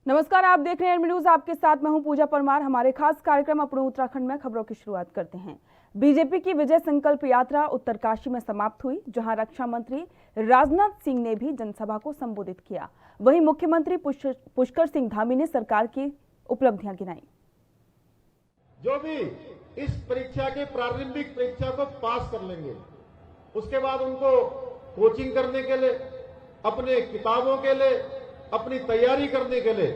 नमस्कार, आप देख रहे हैं न्यूज। आपके साथ मैं हूं पूजा परमार। हमारे खास कार्यक्रम अपने उत्तराखंड में खबरों की शुरुआत करते हैं। बीजेपी की विजय संकल्प यात्रा उत्तरकाशी में समाप्त हुई, जहां रक्षा मंत्री राजनाथ सिंह ने भी जनसभा को संबोधित किया। वहीं मुख्यमंत्री पुष्कर सिंह धामी ने सरकार की उपलब्धियां गिनाई। जो भी इस परीक्षा के प्रारंभिक परीक्षा को पास कर लेंगे, उसके बाद उनको कोचिंग करने के लिए, अपने किताबों के लिए, अपनी तैयारी करने के लिए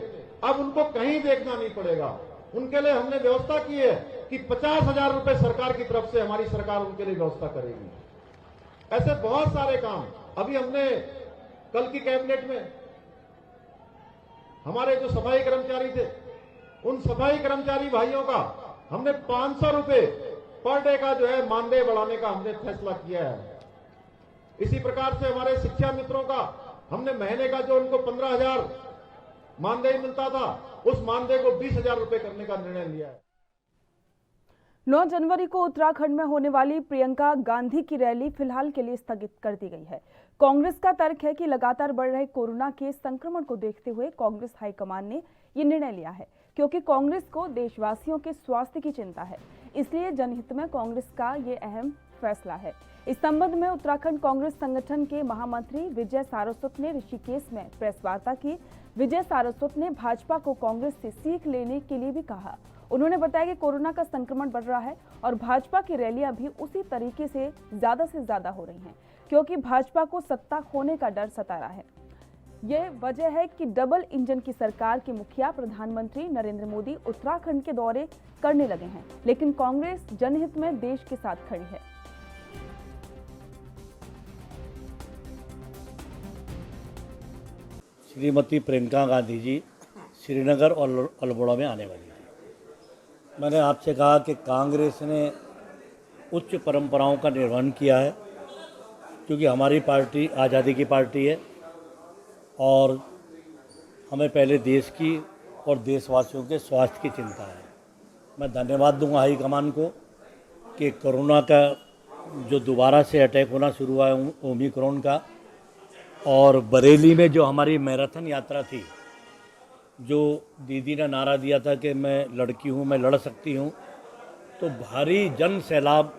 अब उनको कहीं देखना नहीं पड़ेगा। उनके लिए हमने व्यवस्था की है कि 50,000 रुपए सरकार की तरफ से हमारी सरकार उनके लिए व्यवस्था करेगी। ऐसे बहुत सारे काम अभी हमने कल की कैबिनेट में हमारे जो सफाई कर्मचारी थे, उन सफाई कर्मचारी भाइयों का हमने 500 रुपए पर डे का जो है मानदेय बढ़ाने का हमने फैसला किया है। इसी प्रकार से हमारे शिक्षा मित्रों का हमने महीने का जो उनको 15,000 मानदेय मिलता था, उस मानदेय को 20,000 रुपए करने का निर्णय लिया है। 9 जनवरी को उत्तराखंड में होने वाली प्रियंका गांधी की रैली फिलहाल के लिए स्थगित कर दी गई है। कांग्रेस का तर्क है कि लगातार बढ़ रहे कोरोना के संक्रमण को देखते हुए कांग्रेस हाईकमान ने ये निर्णय लिया है, क्योंकि कांग्रेस को देशवासियों के स्वास्थ्य की चिंता है। इसलिए जनहित में कांग्रेस का ये अहम फैसला है। इस संबंध में उत्तराखंड कांग्रेस संगठन के महामंत्री विजय सारस्वत ने ऋषिकेश में प्रेस वार्ता की। विजय सारस्वत ने भाजपा को कांग्रेस से सीख लेने के लिए भी कहा। उन्होंने बताया कि कोरोना का संक्रमण बढ़ रहा है और भाजपा की रैलियां भी उसी तरीके से ज्यादा हो रही हैं, क्योंकि भाजपा को सत्ता खोने का डर सता रहा है। यह वजह है कि डबल इंजन की सरकार के मुखिया प्रधानमंत्री नरेंद्र मोदी उत्तराखंड के दौरे करने लगे हैं, लेकिन कांग्रेस जनहित में देश के साथ खड़ी है। श्रीमती प्रियंका गांधी जी श्रीनगर और अल्मोड़ा में आने वाली थी। मैंने आपसे कहा कि कांग्रेस ने उच्च परंपराओं का निर्वहन किया है, क्योंकि हमारी पार्टी आज़ादी की पार्टी है और हमें पहले देश की और देशवासियों के स्वास्थ्य की चिंता है। मैं धन्यवाद दूंगा हाईकमान को कि कोरोना का जो दोबारा से अटैक होना शुरू हुआ है ओमिक्रॉन का, और बरेली में जो हमारी मैराथन यात्रा थी, जो दीदी ने नारा दिया था कि मैं लड़की हूँ, मैं लड़ सकती हूँ, तो भारी जन सैलाब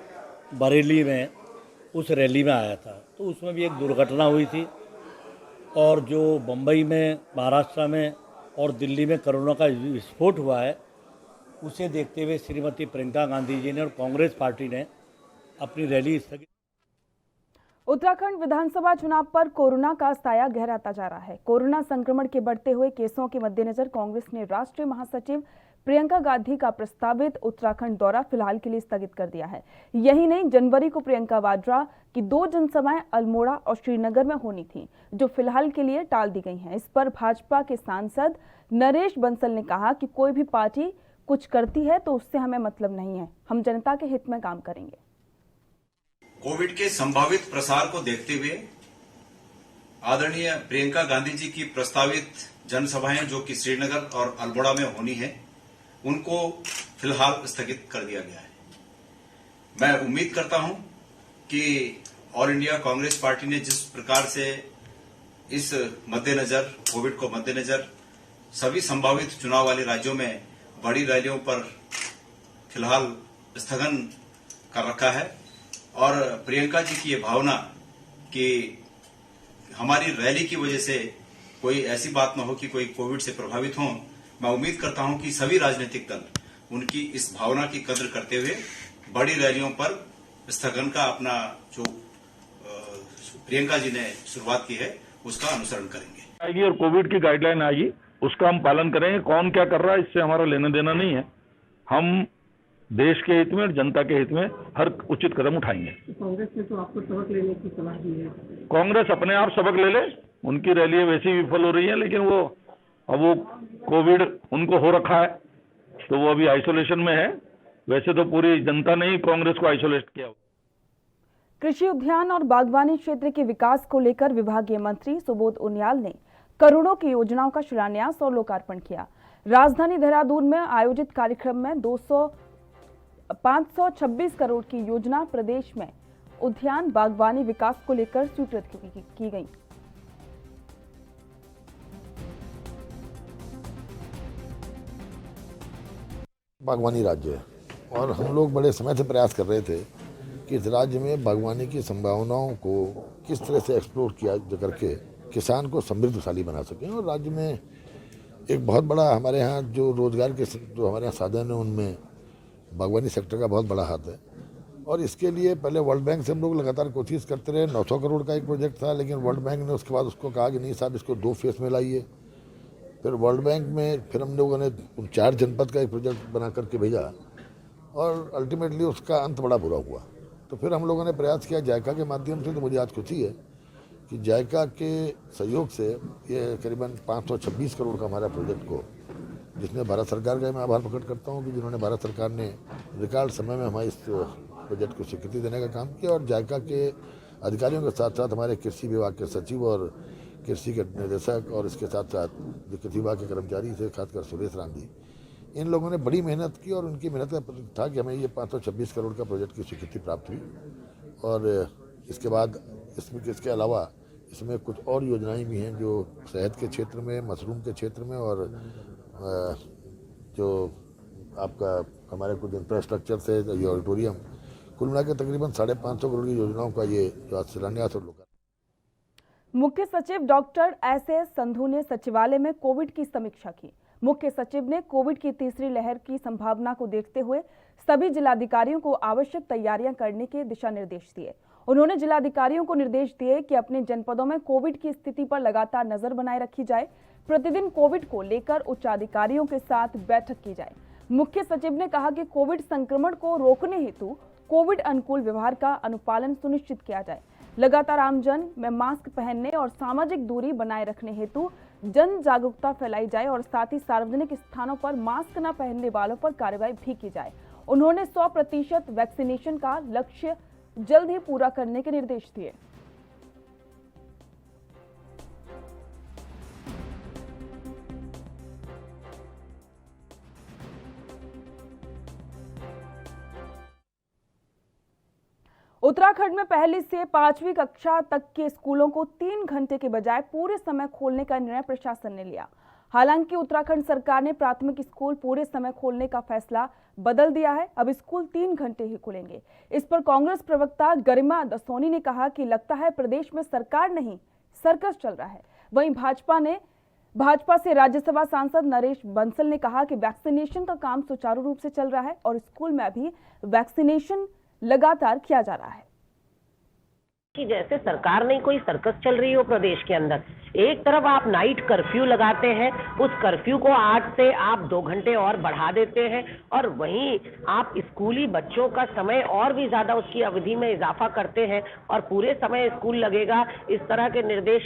बरेली में उस रैली में आया था। तो उसमें भी एक दुर्घटना हुई थी, और जो बम्बई में, महाराष्ट्र में और दिल्ली में कोरोना का विस्फोट हुआ है, उसे देखते हुए श्रीमती प्रियंका गांधी जी ने और कांग्रेस पार्टी ने अपनी रैली स्थगित। उत्तराखंड विधानसभा चुनाव पर कोरोना का साया गहराता जा रहा है। कोरोना संक्रमण के बढ़ते हुए केसों के मद्देनजर कांग्रेस ने राष्ट्रीय महासचिव प्रियंका गांधी का प्रस्तावित उत्तराखंड दौरा फिलहाल के लिए स्थगित कर दिया है। यही नहीं, जनवरी को प्रियंका वाड्रा की 2 जनसभाएं अल्मोड़ा और श्रीनगर में होनी थी, जो फिलहाल के लिए टाल दी गई हैं। इस पर भाजपा के सांसद नरेश बंसल ने कहा कि कोई भी पार्टी कुछ करती है तो उससे हमें मतलब नहीं है, हम जनता के हित में काम करेंगे। कोविड के संभावित प्रसार को देखते हुए आदरणीय प्रियंका गांधी जी की प्रस्तावित जनसभाएं जो कि श्रीनगर और अल्मोड़ा में होनी है, उनको फिलहाल स्थगित कर दिया गया है। मैं उम्मीद करता हूं कि ऑल इंडिया कांग्रेस पार्टी ने जिस प्रकार से इस मद्देनजर, कोविड को मद्देनजर सभी संभावित चुनाव वाले राज्यों में बड़ी रैलियों पर फिलहाल स्थगन कर रखा है, और प्रियंका जी की ये भावना कि हमारी रैली की वजह से कोई ऐसी बात न हो कि कोई कोविड से प्रभावित हो, मैं उम्मीद करता हूं कि सभी राजनीतिक दल उनकी इस भावना की कद्र करते हुए बड़ी रैलियों पर स्थगन का अपना जो प्रियंका जी ने शुरुआत की है उसका अनुसरण करेंगे। आएगी और कोविड की गाइडलाइन आएगी, उसका हम पालन करेंगे। कौन क्या कर रहा है इससे हमारा लेना देना नहीं है। हम देश के हित में और जनता के हित में हर उचित कदम उठाएंगे। कांग्रेस ने तो आपको सबक लेने की सलाह दी है। कांग्रेस अपने आप सबक ले ले, उनकी रैली वैसी विफल हो रही है, लेकिन वो कोविड उनको हो रखा है तो वो अभी आइसोलेशन में है। वैसे तो पूरी जनता ने ही कांग्रेस को आइसोलेट किया। कृषि, उद्यान और बागवानी क्षेत्र के विकास को लेकर विभागीय मंत्री सुबोध उनियाल ने करोड़ों की योजनाओं का शिलान्यास और लोकार्पण किया। राजधानी देहरादून में आयोजित कार्यक्रम में 526 करोड़ की योजना प्रदेश में उद्यान बागवानी विकास को लेकर स्वीकृत की गई। बागवानी राज्य है और हम लोग बड़े समय से प्रयास कर रहे थे कि इस राज्य में बागवानी की संभावनाओं को किस तरह से एक्सप्लोर किया करके किसान को समृद्धशाली बना सकें। और राज्य में एक बहुत बड़ा हमारे यहाँ जो रोजगार के जो हमारे यहाँ साधन है उनमें बागवानी सेक्टर का बहुत बड़ा हाथ है। और इसके लिए पहले वर्ल्ड बैंक से हम लोग लगातार कोशिश करते रहे। 900 करोड़ का एक प्रोजेक्ट था, लेकिन वर्ल्ड बैंक ने उसके बाद उसको कहा कि नहीं साहब इसको 2 फेज में लाइए। फिर वर्ल्ड बैंक में फिर हम लोगों ने 4 जनपद का एक प्रोजेक्ट बना करके भेजा और अल्टीमेटली उसका अंत बड़ा बुरा हुआ। तो फिर हम लोगों ने प्रयास किया जायका के माध्यम से। तो मुझे आज खुशी है कि जायका के सहयोग से ये करीबन 526 करोड़ का हमारा प्रोजेक्ट को, जिसमें भारत सरकार का मैं आभार प्रकट करता हूँ कि जिन्होंने भारत सरकार ने रिकॉर्ड समय में हमारे इस प्रोजेक्ट को स्वीकृति देने का काम किया। और जायका के अधिकारियों के साथ साथ हमारे कृषि विभाग के सचिव और कृषि के निदेशक और इसके साथ साथ जो कृषि विभाग के कर्मचारी थे, खासकर सुरेश राम जी, इन लोगों ने बड़ी मेहनत की और उनकी मेहनत का था कि हमें ये 526 करोड़ का प्रोजेक्ट की स्वीकृति प्राप्त हुई। और इसके बाद इसके अलावा इसमें कुछ और योजनाएं भी हैं जो शहद के क्षेत्र में, मशरूम के क्षेत्र में और जो आपका हमारे कुछ इंफ्रास्ट्रक्चर से ये ऑडिटोरियम, कुल मिला के तकरीबन 550 करोड़ की योजनाओं का ये जो आज शिलान्यास और लोकार्पण। मुख्य सचिव डॉक्टर एस संधू ने सचिवालय में कोविड की समीक्षा की। मुख्य सचिव ने कोविड की तीसरी लहर की संभावना को देखते हुए सभी जिलाधिकारियों को आवश्यक तैयारियां करने के दिशा निर्देश दिए। उन्होंने जिलाधिकारियों को निर्देश दिए कि अपने जनपदों में कोविड की स्थिति पर लगातार नजर बनाए रखी जाए। प्रतिदिन कोविड को लेकर उच्च अधिकारियों के साथ बैठक की जाए। मुख्य सचिव ने कहा कि कोविड संक्रमण को रोकने हेतु कोविड अनुकूल व्यवहार का अनुपालन सुनिश्चित किया जाए। लगातार आमजन में मास्क पहनने और सामाजिक दूरी बनाए रखने हेतु जन जागरूकता फैलाई जाए और साथ ही सार्वजनिक स्थानों पर मास्क न पहनने वालों पर कार्रवाई भी की जाए। उन्होंने 100% वैक्सीनेशन का लक्ष्य जल्द ही पूरा करने के निर्देश दिए। उत्तराखंड में पहली से 5वीं कक्षा तक के स्कूलों को 3 घंटे के बजाय पूरे समय खोलने का निर्णय प्रशासन ने लिया। हालांकि उत्तराखंड सरकार ने प्राथमिक स्कूल पूरे समय खोलने का फैसला बदल दिया है। अब स्कूल 3 घंटे ही खुलेंगे। इस पर कांग्रेस प्रवक्ता गरिमा दसोनी ने कहा कि लगता है प्रदेश में सरकार नहीं सर्कस चल रहा है। वहीं भाजपा से राज्यसभा सांसद नरेश बंसल ने कहा कि वैक्सीनेशन का काम सुचारू रूप से चल रहा है और स्कूल में अभी वैक्सीनेशन लगातार किया जा रहा है। कि जैसे सरकार नहीं कोई सर्कस चल रही हो प्रदेश के अंदर। एक तरफ आप नाइट कर्फ्यू लगाते हैं, उस कर्फ्यू को 8 से आप 2 घंटे और बढ़ा देते हैं और वहीं आप स्कूली बच्चों का समय और भी ज्यादा उसकी अवधि में इजाफा करते हैं और पूरे समय स्कूल लगेगा इस तरह के निर्देश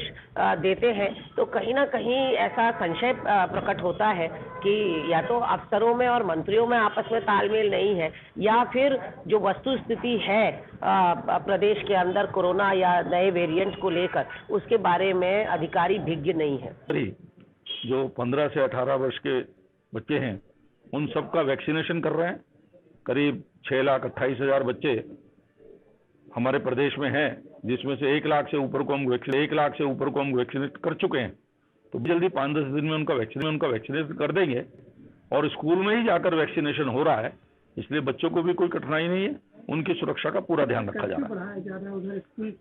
देते हैं। तो कहीं ना कहीं ऐसा संशय प्रकट होता है कि या तो अफसरों में और मंत्रियों में आपस में तालमेल नहीं है या फिर जो वस्तु स्थिति है प्रदेश के अंदर कोरोना या नए वेरिएंट को लेकर उसके बारे में अधिकारी भिज्ञ नहीं है। जो 15 से 18 वर्ष के बच्चे हैं उन सब का वैक्सीनेशन कर रहे हैं। करीब 6,28,000 बच्चे हमारे प्रदेश में हैं, जिसमें से 1 लाख से ऊपर को हम वैक्सीनेट कर चुके हैं। तो जल्दी 5-10 दिन में उनका वैक्सीनेशन कर देंगे और स्कूल में ही जाकर वैक्सीनेशन हो रहा है, इसलिए बच्चों को भी कोई कठिनाई नहीं है। उनकी सुरक्षा का पूरा ध्यान रखा जा रहा है।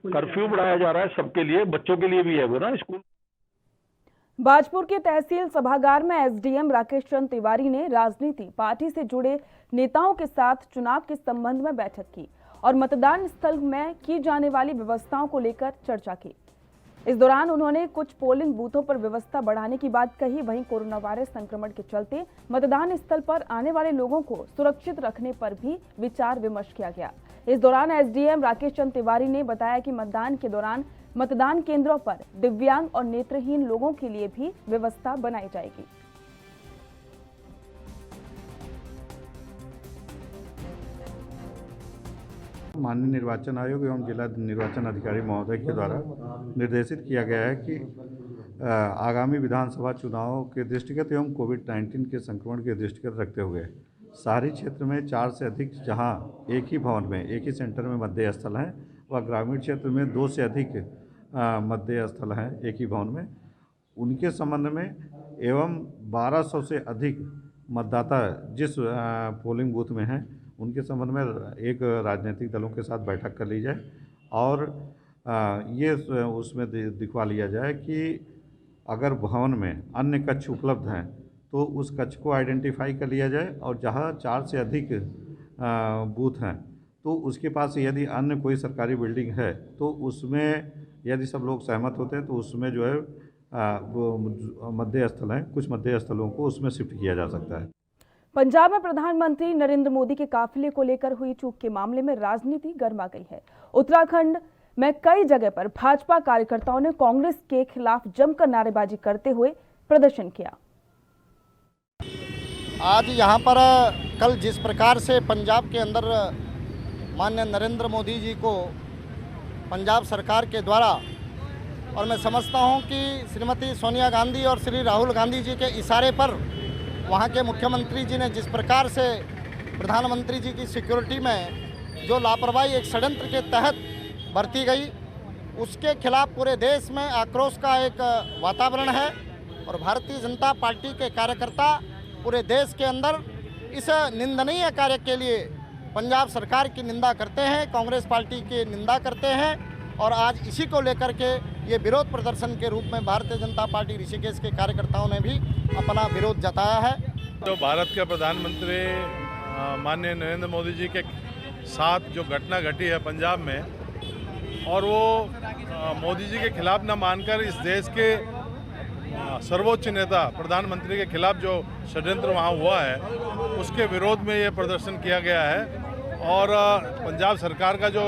कर्फ्यू बढ़ाया जा रहा है सबके लिए, बच्चों के लिए भी है वो ना स्कूल। बाजपुर के तहसील सभागार में एसडीएम राकेश चंद्र तिवारी ने राजनीति पार्टी से जुड़े नेताओं के साथ चुनाव के संबंध में बैठक की और मतदान स्थल में की जाने वाली व्यवस्थाओं को लेकर चर्चा की। इस दौरान उन्होंने कुछ पोलिंग बूथों पर व्यवस्था बढ़ाने की बात कही। वहीं कोरोना वायरस संक्रमण के चलते मतदान स्थल पर आने वाले लोगों को सुरक्षित रखने पर भी विचार विमर्श किया गया। इस दौरान एसडीएम राकेश चंद्र तिवारी ने बताया कि मतदान के दौरान मतदान केंद्रों पर दिव्यांग और नेत्रहीन लोगों के लिए भी व्यवस्था बनाई जाएगी। माननीय निर्वाचन आयोग एवं जिला निर्वाचन अधिकारी महोदय के द्वारा निर्देशित किया गया है कि आगामी विधानसभा चुनावों के दृष्टिगत एवं कोविड-19 के संक्रमण के दृष्टिगत रखते हुए शहरी क्षेत्र में 4 से अधिक जहां एक ही भवन में एक ही सेंटर में मतदेय स्थल हैं व ग्रामीण क्षेत्र में 2 से अधिक मतदेय स्थल हैं एक ही भवन में, उनके संबंध में एवं 1200 से अधिक मतदाता जिस पोलिंग बूथ में हैं उनके संबंध में एक राजनीतिक दलों के साथ बैठक कर ली जाए और ये उसमें दिखवा लिया जाए कि अगर भवन में अन्य कक्ष उपलब्ध हैं तो उस कक्ष को आइडेंटिफाई कर लिया जाए और जहां 4 से अधिक बूथ हैं तो उसके पास यदि अन्य कोई सरकारी बिल्डिंग है तो उसमें यदि सब लोग सहमत होते हैं तो उसमें जो है वो मध्य स्थल हैं, कुछ मध्य स्थलों को उसमें शिफ्ट किया जा सकता है। पंजाब में प्रधानमंत्री नरेंद्र मोदी के काफिले को लेकर हुई चूक के मामले में राजनीति गर्मा गई है। उत्तराखंड में कई जगह पर भाजपा कार्यकर्ताओं ने कांग्रेस के खिलाफ जमकर नारेबाजी करते हुए प्रदर्शन किया। आज यहाँ पर कल जिस प्रकार से पंजाब के अंदर माननीय नरेंद्र मोदी जी को पंजाब सरकार के द्वारा, और मैं समझता हूँ कि श्रीमती सोनिया गांधी और श्री राहुल गांधी जी के इशारे पर वहाँ के मुख्यमंत्री जी ने जिस प्रकार से प्रधानमंत्री जी की सिक्योरिटी में जो लापरवाही एक षड्यंत्र के तहत बरती गई, उसके खिलाफ पूरे देश में आक्रोश का एक वातावरण है और भारतीय जनता पार्टी के कार्यकर्ता पूरे देश के अंदर इस निंदनीय कार्य के लिए पंजाब सरकार की निंदा करते हैं, कांग्रेस पार्टी की निंदा करते हैं और आज इसी को लेकर के ये विरोध प्रदर्शन के रूप में भारतीय जनता पार्टी ऋषिकेश के कार्यकर्ताओं ने भी अपना विरोध जताया है। तो भारत के प्रधानमंत्री माननीय नरेंद्र मोदी जी के साथ जो घटना घटी है पंजाब में, और वो मोदी जी के खिलाफ न मानकर इस देश के सर्वोच्च नेता प्रधानमंत्री के खिलाफ जो षड्यंत्र वहाँ हुआ है उसके विरोध में ये प्रदर्शन किया गया है। और पंजाब सरकार का जो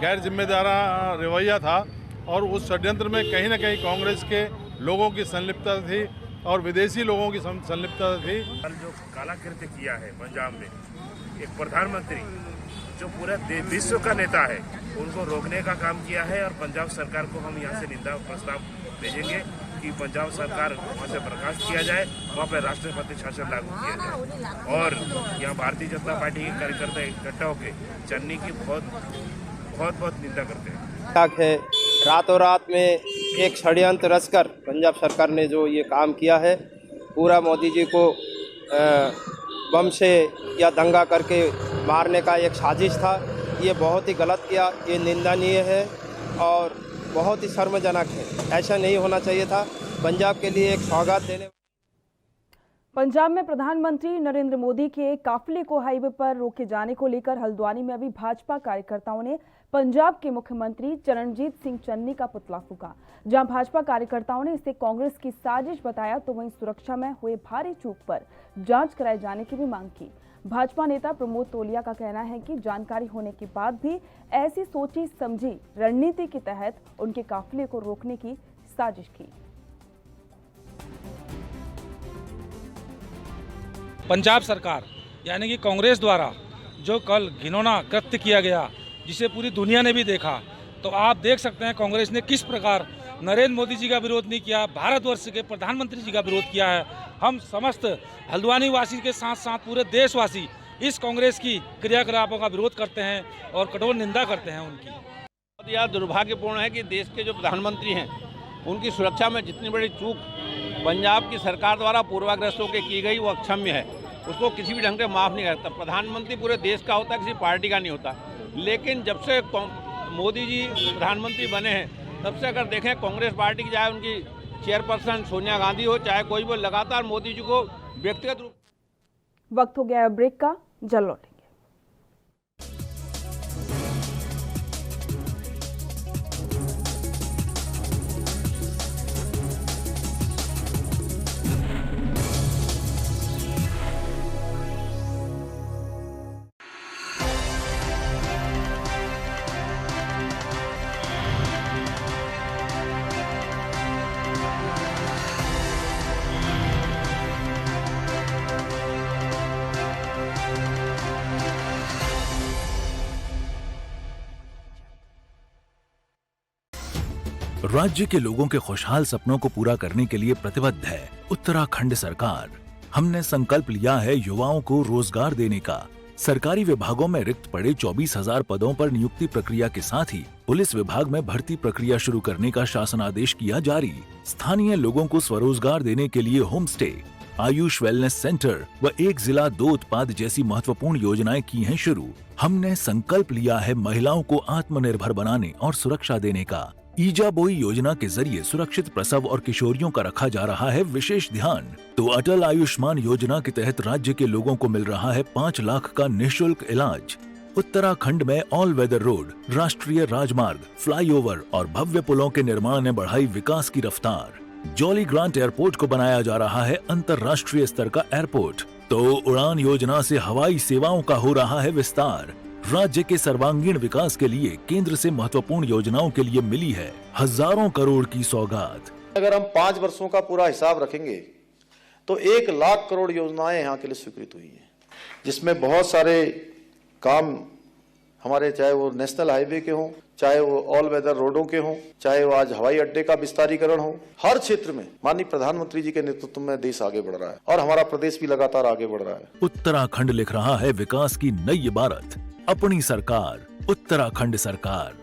गैर जिम्मेदाराना रवैया था और उस षड्यंत्र में कहीं ना कहीं कांग्रेस के लोगों की संलिप्तता थी और विदेशी लोगों की संलिप्तता थी। जो काला कृत्य किया है पंजाब में, एक प्रधानमंत्री जो पूरे विश्व का नेता है उनको रोकने का काम किया है और पंजाब सरकार को हम यहाँ से निंदा प्रस्ताव भेजेंगे कि पंजाब सरकार वहाँ से बर्खास्त किया जाए, वहाँ पर राष्ट्रपति शासन लागू किया जाए। और यहाँ भारतीय जनता पार्टी के कार्यकर्ता इकट्ठा होकर चन्नी की बहुत निंदा करते हैं। है रातों रात में एक षड्यंत्र रचकर पंजाब सरकार ने जो ये काम किया है, पूरा मोदी जी को बम से या दंगा करके मारने का एक साजिश था, ये बहुत ही गलत किया, ये निंदनीय है और बहुत ही शर्मजनक है। ऐसा नहीं होना चाहिए था। पंजाब के लिए एक सौगात देने। पंजाब में प्रधानमंत्री नरेंद्र मोदी के काफिले को हाईवे पर रोके जाने को लेकर हल्द्वानी में अभी भाजपा कार्यकर्ताओं ने पंजाब के मुख्यमंत्री चरणजीत सिंह चन्नी का पुतला फूंका। जहां भाजपा कार्यकर्ताओं ने इसे कांग्रेस की साजिश बताया तो वहीं सुरक्षा में हुए भारी चूक पर जांच कराए जाने की भी मांग की। भाजपा नेता प्रमोद तोलिया का कहना है कि जानकारी होने के बाद भी ऐसी सोची समझी रणनीति के तहत उनके काफिले को रोकने की साजिश की। पंजाब सरकार यानी कि कांग्रेस द्वारा जो कल घिनौना कृत्य किया गया, जिसे पूरी दुनिया ने भी देखा, तो आप देख सकते हैं कांग्रेस ने किस प्रकार नरेंद्र मोदी जी का विरोध नहीं किया, भारतवर्ष के प्रधानमंत्री जी का विरोध किया है। हम समस्त हल्द्वानी वासी के साथ साथ पूरे देशवासी इस कांग्रेस की क्रियाकलापों का विरोध करते हैं और कठोर निंदा करते हैं उनकी। बहुत यह दुर्भाग्यपूर्ण है कि देश के जो प्रधानमंत्री हैं उनकी सुरक्षा में जितनी बड़ी चूक पंजाब की सरकार द्वारा पूर्वाग्रस्तों के की गई वो अक्षम्य है, उसको किसी भी ढंग से माफ़ नहीं करता। प्रधानमंत्री पूरे देश का होता है, किसी पार्टी का नहीं होता। लेकिन जब से मोदी जी प्रधानमंत्री बने हैं तब से अगर देखें कांग्रेस पार्टी की, चाहे उनकी चेयरपर्सन सोनिया गांधी हो, चाहे कोई भी, लगातार मोदी जी को व्यक्तिगत रूप। वक्त हो गया है ब्रेक का, जल्द लौटेंगे। राज्य के लोगों के खुशहाल सपनों को पूरा करने के लिए प्रतिबद्ध है उत्तराखंड सरकार। हमने संकल्प लिया है युवाओं को रोजगार देने का। सरकारी विभागों में रिक्त पड़े 24,000 पदों पर नियुक्ति प्रक्रिया के साथ ही पुलिस विभाग में भर्ती प्रक्रिया शुरू करने का शासनादेश किया जारी। स्थानीय लोगों को स्वरोजगार देने के लिए home stay, Ayush wellness centre व एक जिला 2 उत्पाद जैसी महत्वपूर्ण योजनाएं की हैं शुरू। हमने संकल्प लिया है महिलाओं को आत्मनिर्भर बनाने और सुरक्षा देने का। ईजाबोई योजना के जरिए सुरक्षित प्रसव और किशोरियों का रखा जा रहा है विशेष ध्यान। तो अटल आयुष्मान योजना के तहत राज्य के लोगों को मिल रहा है 5 लाख का निःशुल्क इलाज। उत्तराखंड में ऑल वेदर रोड, राष्ट्रीय राजमार्ग, फ्लाईओवर और भव्य पुलों के निर्माण ने बढ़ाई विकास की रफ्तार। जॉली ग्रांट एयरपोर्ट को बनाया जा रहा है अंतर्राष्ट्रीय स्तर का एयरपोर्ट। तो उड़ान योजना से हवाई सेवाओं का हो रहा है विस्तार। राज्य के सर्वांगीण विकास के लिए केंद्र से महत्वपूर्ण योजनाओं के लिए मिली है हजारों करोड़ की सौगात। अगर हम 5 वर्षों का पूरा हिसाब रखेंगे तो 1 लाख करोड़ योजनाएं यहाँ के लिए स्वीकृत हुई हैं, जिसमें बहुत सारे काम हमारे, चाहे वो नेशनल हाईवे के हों, चाहे वो ऑल वेदर रोडों के हों, चाहे वो आज हवाई अड्डे का विस्तारीकरण हो, हर क्षेत्र में माननीय प्रधानमंत्री जी के नेतृत्व में देश आगे बढ़ रहा है और हमारा प्रदेश भी लगातार आगे बढ़ रहा है। उत्तराखंड लिख रहा है विकास की नई इबारत। अपनी सरकार, उत्तराखंड सरकार।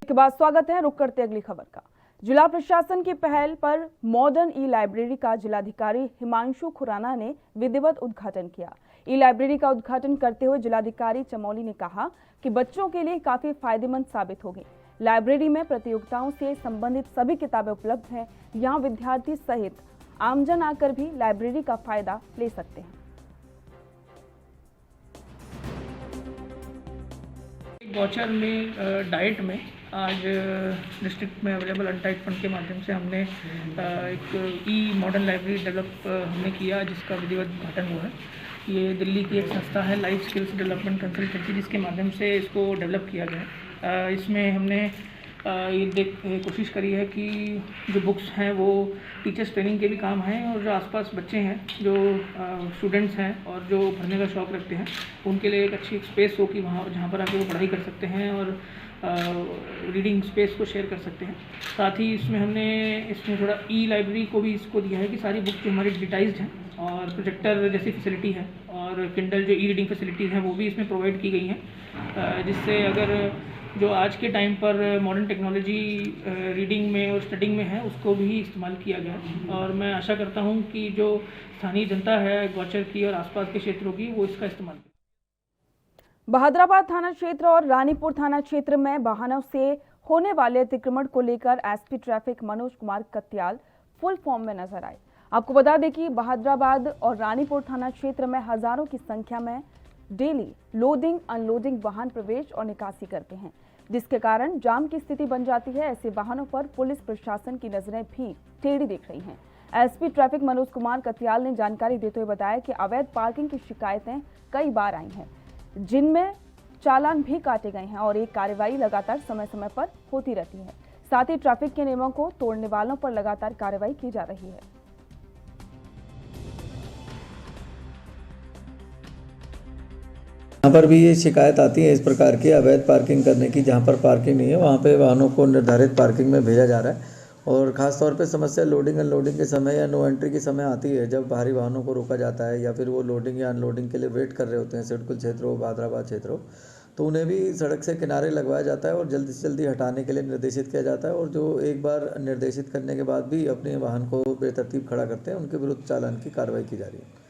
के बाद स्वागत है। रुक करते अगली खबर का। जिला प्रशासन की पहल पर मॉडर्न ई लाइब्रेरी का जिलाधिकारी हिमांशु खुराना ने विधिवत उद्घाटन किया। ई लाइब्रेरी का उद्घाटन करते हुए जिलाधिकारी चमोली ने कहा कि बच्चों के लिए काफी फायदेमंद साबित होगी। लाइब्रेरी में प्रतियोगिताओं से संबंधित सभी किताबें उपलब्ध हैं। यहाँ विद्यार्थी सहित आमजन आकर भी लाइब्रेरी का फायदा ले सकते हैं। गौचर में डाइट में आज डिस्ट्रिक्ट में अवेलेबल अनटाइड फंड के माध्यम से हमने एक ई मॉडर्न लाइब्रेरी डेवलप हमने किया, जिसका विधिवत उद्घाटन हुआ है। ये दिल्ली की एक संस्था है लाइफ स्किल्स डेवलपमेंट कंसल्टेंसी, जिसके माध्यम से इसको डेवलप किया गया है। इसमें हमने ये कोशिश करी है कि जो बुक्स हैं वो टीचर्स ट्रेनिंग के भी काम हैं, और जो आसपास बच्चे हैं, जो स्टूडेंट्स हैं और जो पढ़ने का शौक़ रखते हैं, उनके लिए एक अच्छी स्पेस हो कि वहाँ जहाँ पर आके वो पढ़ाई कर सकते हैं और रीडिंग स्पेस को शेयर कर सकते हैं। साथ ही इसमें थोड़ा ई लाइब्रेरी को भी इसको दिया है कि सारी बुक जो हमारी डिजिटाइज्ड हैं और प्रोजेक्टर जैसी फैसिलिटी है और किंडल जो ई रीडिंग फैसिलिटीज़ हैं वो भी इसमें प्रोवाइड की गई हैं, जिससे अगर जो आज के टाइम पर मॉडर्न टेक्नोलॉजी रीडिंग में और स्टडिंग में है उसको भी इस्तेमाल किया गया। और मैं आशा करता हूं कि जो स्थानीय जनता है गौचर की और आसपास के क्षेत्रों की, वो इसका इस्तेमाल करें। बहादुराबाद थाना क्षेत्र और रानीपुर थाना क्षेत्र में वाहनों से होने वाले अतिक्रमण को लेकर SP traffic Manoj Kumar Katyal full form में नजर आए। आपको बता दें कि बहादुराबाद और रानीपुर थाना क्षेत्र में हजारों की संख्या में डेली लोडिंग अनलोडिंग वाहन प्रवेश और निकासी करते हैं, जिसके कारण जाम की स्थिति बन जाती है। ऐसे वाहनों पर पुलिस प्रशासन की नजरें भी टेढ़ी दिख रही हैं। एसपी ट्रैफिक मनोज कुमार कत्याल ने जानकारी देते हुए बताया कि अवैध पार्किंग की शिकायतें कई बार आई हैं, जिनमें चालान भी काटे गए हैं और एक कार्रवाई लगातार समय समय पर होती रहती है। साथ ही ट्रैफिक के नियमों को तोड़ने वालों पर लगातार कार्रवाई की जा रही है। यहाँ पर भी ये शिकायत आती है इस प्रकार की अवैध पार्किंग करने की, जहाँ पर पार्किंग नहीं है वहाँ पे वाहनों को निर्धारित पार्किंग में भेजा जा रहा है। और ख़ास तौर पे समस्या लोडिंग अनलोडिंग के समय या नो एंट्री के समय आती है, जब भारी वाहनों को रोका जाता है या फिर वो लोडिंग या अनलोडिंग के लिए वेट कर रहे होते हैं सिडकुल क्षेत्र हो, बहादुराबाद क्षेत्र हो, तो उन्हें भी सड़क से किनारे लगवाया जाता है और जल्दी से जल्दी हटाने के लिए निर्देशित किया जाता है। और जो एक बार निर्देशित करने के बाद भी अपने वाहन को बेतरतीब खड़ा करते हैं, उनके विरुद्ध चालान की कार्रवाई की जा रही है।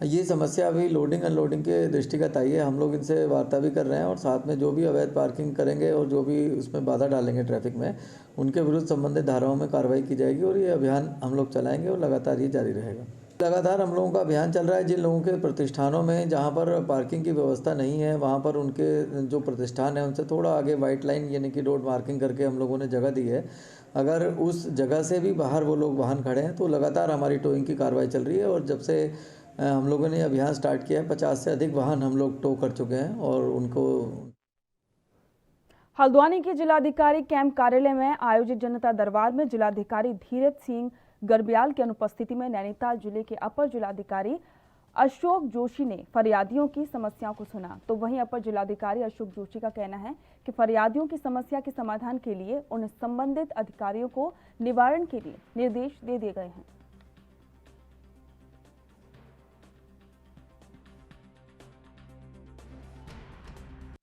ये समस्या अभी लोडिंग अनलोडिंग के दृष्टिगत आई है। हम लोग इनसे वार्ता भी कर रहे हैं और साथ में जो भी अवैध पार्किंग करेंगे और जो भी उसमें बाधा डालेंगे ट्रैफिक में, उनके विरुद्ध संबंधित धाराओं में कार्रवाई की जाएगी। और ये अभियान हम लोग चलाएंगे और लगातार ये जारी रहेगा। लगातार हम लोगों का अभियान चल रहा है। जिन लोगों के प्रतिष्ठानों में जहाँ पर पार्किंग की व्यवस्था नहीं है, वहाँ पर उनके जो प्रतिष्ठान है उनसे थोड़ा आगे वाइट लाइन यानी कि रोड मार्किंग करके हम लोगों ने जगह दी है। अगर उस जगह से भी बाहर वो लोग वाहन खड़े हैं तो लगातार हमारी टोइंग की कार्रवाई चल रही है। और जब से हम लोगों ने अभियान स्टार्ट किया है। 50 से अधिक वाहन हम लोग टो कर चुके हैं और उनको। हल्द्वानी के जिलाधिकारी कैंप कार्यालय में आयोजित जनता दरबार में जिलाधिकारी धीरज सिंह गर्ब्याल की अनुपस्थिति में नैनीताल जिले के अपर जिलाधिकारी अशोक जोशी ने फरियादियों की समस्याओं को सुना। तो वहीं अपर जिलाधिकारी अशोक जोशी का कहना है कि फरियादियों की समस्या के समाधान के लिए उन संबंधित अधिकारियों को निवारण के लिए निर्देश दे दिए गए हैं।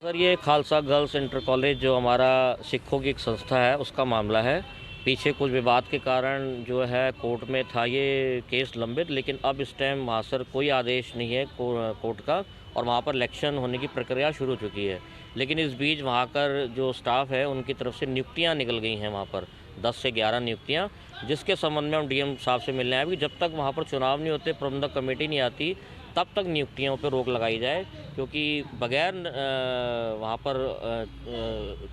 सर, ये खालसा गर्ल्स इंटर कॉलेज जो हमारा सिखों की एक संस्था है उसका मामला है। पीछे कुछ विवाद के कारण जो है कोर्ट में था ये केस लंबित, लेकिन अब इस टाइम वहाँ सर कोई आदेश नहीं है कोर्ट का और वहाँ पर इलेक्शन होने की प्रक्रिया शुरू हो चुकी है। लेकिन इस बीच वहाँ कर जो स्टाफ है उनकी तरफ से नियुक्तियाँ निकल गई हैं, वहाँ पर 10 से 11 नियुक्तियाँ, जिसके संबंध में हम डीएम साहब से मिलने आए कि जब तक वहाँ पर चुनाव नहीं होते, प्रबंधक कमेटी नहीं आती, तब तक नियुक्तियों पर रोक लगाई जाए, क्योंकि बगैर वहाँ पर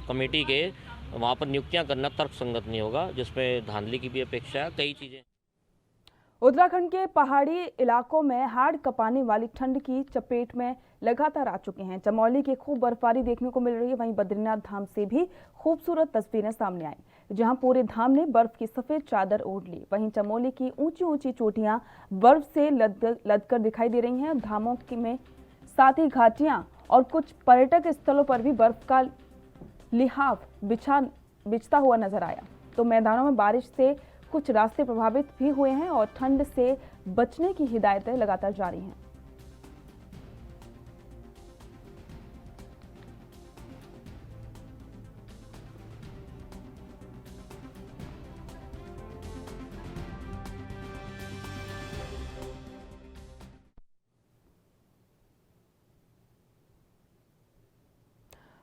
कमेटी के वहाँ पर नियुक्तियां करना तर्कसंगत नहीं होगा, जिसमें धांधली की भी अपेक्षा है। कई चीज़ें उत्तराखंड के पहाड़ी इलाकों में हाड़ कपाने वाली ठंड की चपेट में लगातार आ चुके हैं। चमोली की खूब बर्फबारी देखने को मिल रही है। वहीं बद्रीनाथ धाम से भी खूबसूरत तस्वीरें सामने आई, जहां पूरे धाम ने बर्फ की सफेद चादर ओढ़ ली। वहीं चमोली की ऊंची ऊंची चोटियां बर्फ से लदकर दिखाई दे रही हैं। धामों में साथ ही घाटियां और कुछ पर्यटक स्थलों पर भी बर्फ का लिहाफ बिछता हुआ नजर आया। तो मैदानों में बारिश से कुछ रास्ते प्रभावित भी हुए हैं और ठंड से बचने की हिदायतें लगातार जारी हैं।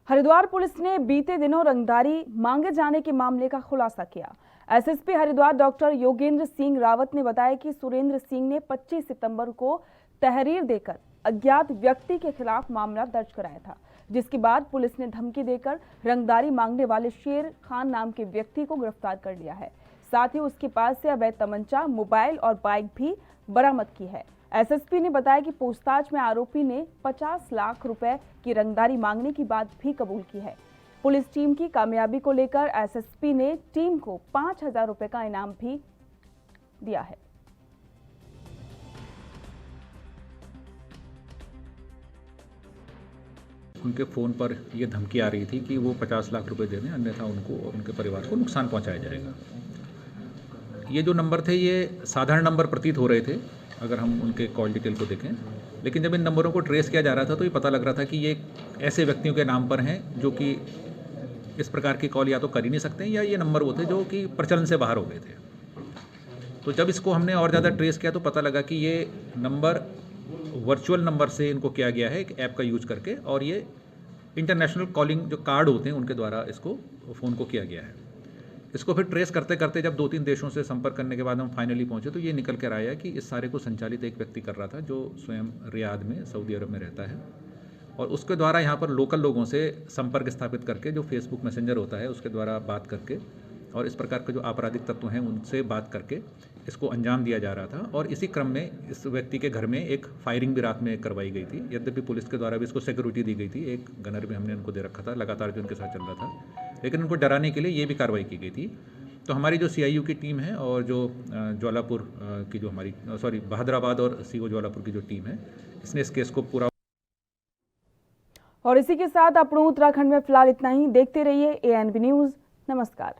हरिद्वार पुलिस ने बीते दिनों रंगदारी मांगे जाने के मामले का खुलासा किया। एसएसपी हरिद्वार डॉक्टर योगेंद्र सिंह रावत ने बताया कि सुरेंद्र सिंह ने 25 सितंबर को तहरीर देकर अज्ञात व्यक्ति के खिलाफ मामला दर्ज कराया था, जिसके बाद पुलिस ने धमकी देकर रंगदारी मांगने वाले शेर खान नाम के व्यक्ति को गिरफ्तार कर लिया है। साथ ही उसके पास से अवैध तमंचा, मोबाइल और बाइक भी बरामद की है। एसएसपी ने बताया कि पूछताछ में आरोपी ने 50 लाख रुपए की रंगदारी मांगने की बात भी कबूल की है। पुलिस टीम की कामयाबी को लेकर एसएसपी ने टीम को 5000 रुपए का इनाम भी दिया है। उनके फ़ोन पर यह धमकी आ रही थी कि वो 50 लाख रुपए दे दें, अन्यथा उनको और उनके परिवार को नुकसान पहुंचाया जाएगा। ये जो नंबर थे ये साधारण नंबर प्रतीत हो रहे थे अगर हम उनके कॉल डिटेल को देखें, लेकिन जब इन नंबरों को ट्रेस किया जा रहा था तो ये पता लग रहा था कि ये ऐसे व्यक्तियों के नाम पर हैं जो कि इस प्रकार की कॉल या तो कर ही नहीं सकते या ये नंबर वो थे जो कि प्रचलन से बाहर हो गए थे। तो जब इसको हमने और ज़्यादा ट्रेस किया तो पता लगा कि ये नंबर वर्चुअल नंबर से इनको किया गया है एक ऐप का यूज करके, और ये इंटरनेशनल कॉलिंग जो कार्ड होते हैं उनके द्वारा इसको फ़ोन को किया गया है। इसको फिर ट्रेस करते करते जब 2-3 देशों से संपर्क करने के बाद हम फाइनली पहुंचे तो ये निकल कर आया कि इस सारे को संचालित एक व्यक्ति कर रहा था जो स्वयं रियाद में सऊदी अरब में रहता है, और उसके द्वारा यहाँ पर लोकल लोगों से संपर्क स्थापित करके जो फेसबुक मैसेंजर होता है उसके द्वारा बात करके और इस प्रकार के जो आपराधिक तत्व हैं उनसे बात करके इसको अंजाम दिया जा रहा था। और इसी क्रम में इस व्यक्ति के घर में एक फायरिंग भी रात में करवाई गई थी। यद्यपि पुलिस के द्वारा भी इसको सिक्योरिटी दी गई थी, एक गनर भी हमने उनको दे रखा था लगातार जो उनके साथ चल रहा था, लेकिन उनको डराने के लिए ये भी कार्रवाई की गई थी। तो हमारी जो CIU की टीम है और जो ज्वालापुर की जो हमारी बहादुराबाद और CO ज्वालापुर की जो टीम है, इसने इस केस को पूरा। और इसी के साथ अपनों उत्तराखंड में फिलहाल इतना ही। देखते रहिए ANB न्यूज़। नमस्कार।